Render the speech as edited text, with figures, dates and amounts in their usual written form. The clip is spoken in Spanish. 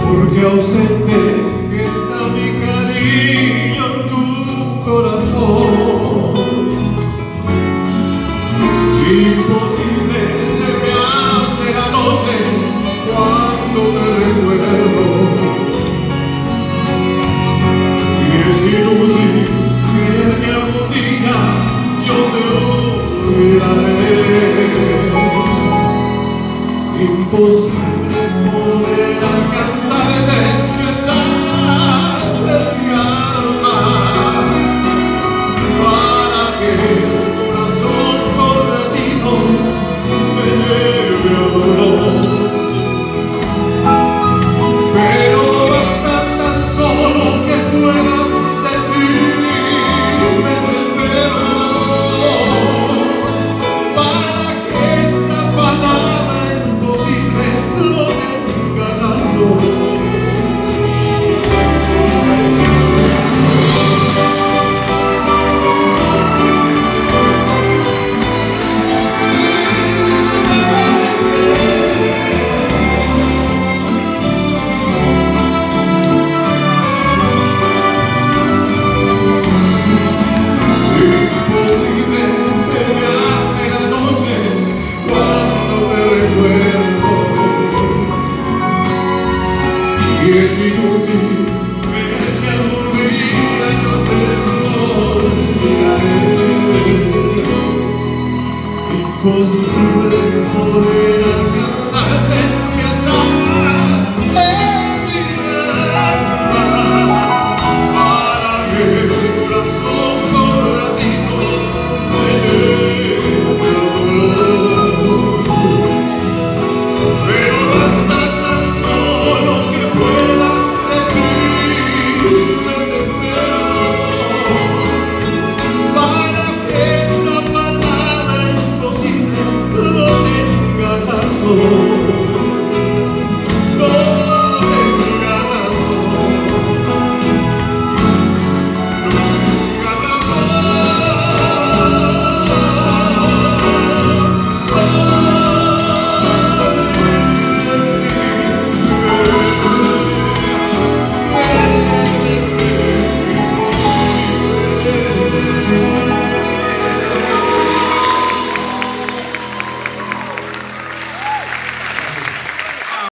porque ausente está mi cariño en tu corazón. Imposible se me hace la noche cuando te recuerdo, y es inútil creer que algún día yo te olvidaré. Imposible es poder alcanzarte, que estás en mi alma, para que el corazón con latidos me lleve a dolor. Pero basta tan solo que puedas decirme te espero, para que esta palabra imposible lo tenga razón. Y es inútil creer que algún día yo te olvidaré. Imposible es poder